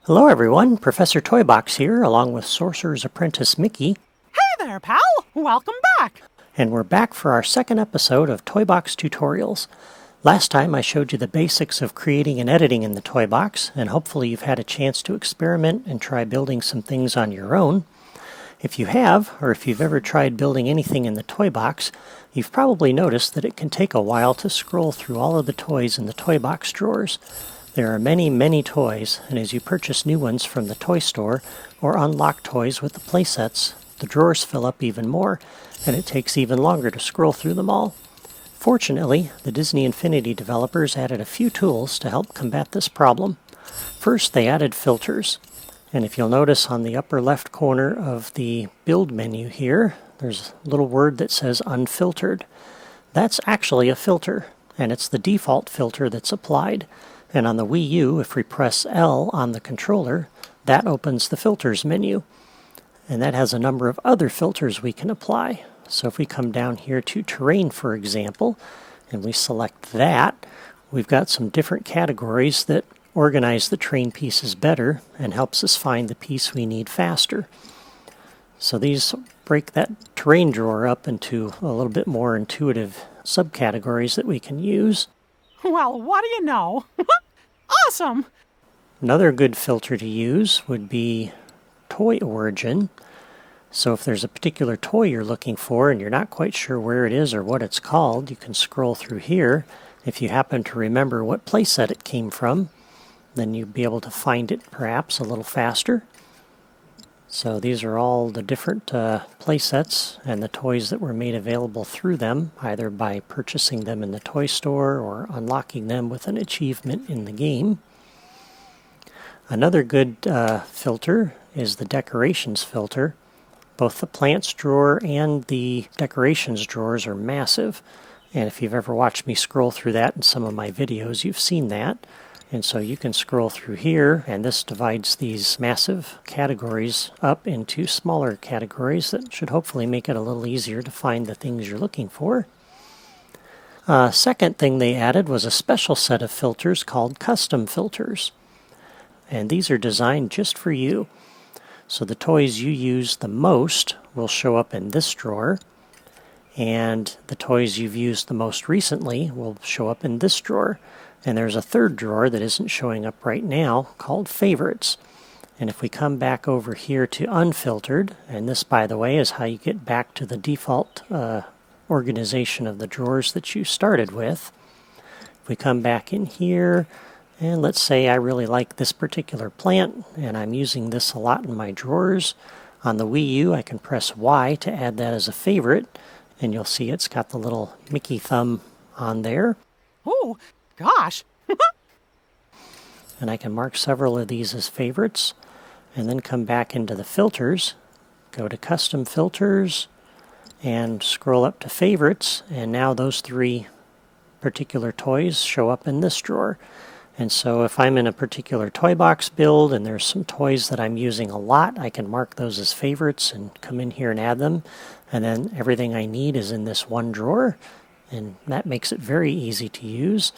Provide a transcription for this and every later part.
Hello everyone, Professor Toybox here, along with Sorcerer's Apprentice Mickey. Hey there, pal! Welcome back! And we're back for our second episode of Toybox Tutorials. Last time I showed you the basics of creating and editing in the Toybox, and hopefully you've had a chance to experiment and try building some things on your own. If you have, or if you've ever tried building anything in the Toybox, you've probably noticed that it can take a while to scroll through all of the toys in the Toybox drawers. There are many, many toys, and as you purchase new ones from the toy store or unlock toys with the playsets, the drawers fill up even more, and it takes even longer to scroll through them all. Fortunately, the Disney Infinity developers added a few tools to help combat this problem. First, they added filters, and if you'll notice on the upper left corner of the Build menu here, there's a little word that says Unfiltered. That's actually a filter, and it's the default filter that's applied. And on the Wii U, if we press L on the controller, that opens the Filters menu. And that has a number of other filters we can apply. So if we come down here to Terrain, for example, and we select that, we've got some different categories that organize the terrain pieces better and helps us find the piece we need faster. So these break that terrain drawer up into a little bit more intuitive subcategories that we can use. Well, what do you know? Awesome! Another good filter to use would be Toy Origin. So if there's a particular toy you're looking for and you're not quite sure where it is or what it's called, you can scroll through here. If you happen to remember what playset it came from, then you'll be able to find it perhaps a little faster. So these are all the different playsets and the toys that were made available through them, either by purchasing them in the toy store or unlocking them with an achievement in the game. Another good filter is the Decorations filter. Both the Plants drawer and the Decorations drawers are massive, and if you've ever watched me scroll through that in some of my videos, you've seen that. And so you can scroll through here, and this divides these massive categories up into smaller categories that should hopefully make it a little easier to find the things you're looking for. Second thing they added was a special set of filters called Custom Filters. And these are designed just for you. So the toys you use the most will show up in this drawer, and the toys you've used the most recently will show up in this drawer. And there's a third drawer that isn't showing up right now called Favorites. And if we come back over here to Unfiltered, and this, by the way, is how you get back to the default organization of the drawers that you started with. If we come back in here, and let's say I really like this particular plant, and I'm using this a lot in my drawers. On the Wii U, I can press Y to add that as a favorite, and you'll see it's got the little Mickey thumb on there. Oh, gosh! And I can mark several of these as favorites, and then come back into the filters, go to Custom Filters, and scroll up to Favorites, and now those three particular toys show up in this drawer. And so if I'm in a particular toy box build and there's some toys that I'm using a lot, I can mark those as favorites and come in here and add them. And then everything I need is in this one drawer, and that makes it very easy to use.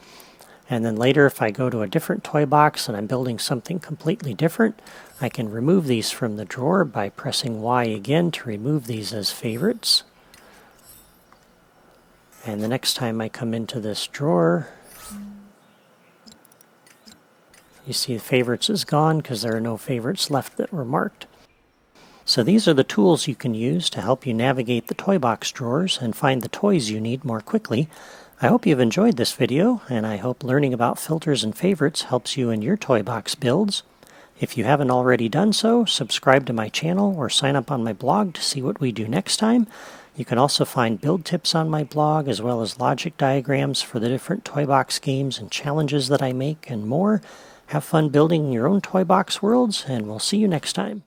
And then later, if I go to a different toy box and I'm building something completely different, I can remove these from the drawer by pressing Y again to remove these as favorites. And the next time I come into this drawer, you see the favorites is gone because there are no favorites left that were marked. So these are the tools you can use to help you navigate the toy box drawers and find the toys you need more quickly. I hope you've enjoyed this video, and I hope learning about filters and favorites helps you in your toy box builds. If you haven't already done so, subscribe to my channel or sign up on my blog to see what we do next time. You can also find build tips on my blog, as well as logic diagrams for the different toy box games and challenges that I make and more. Have fun building your own toy box worlds, and we'll see you next time.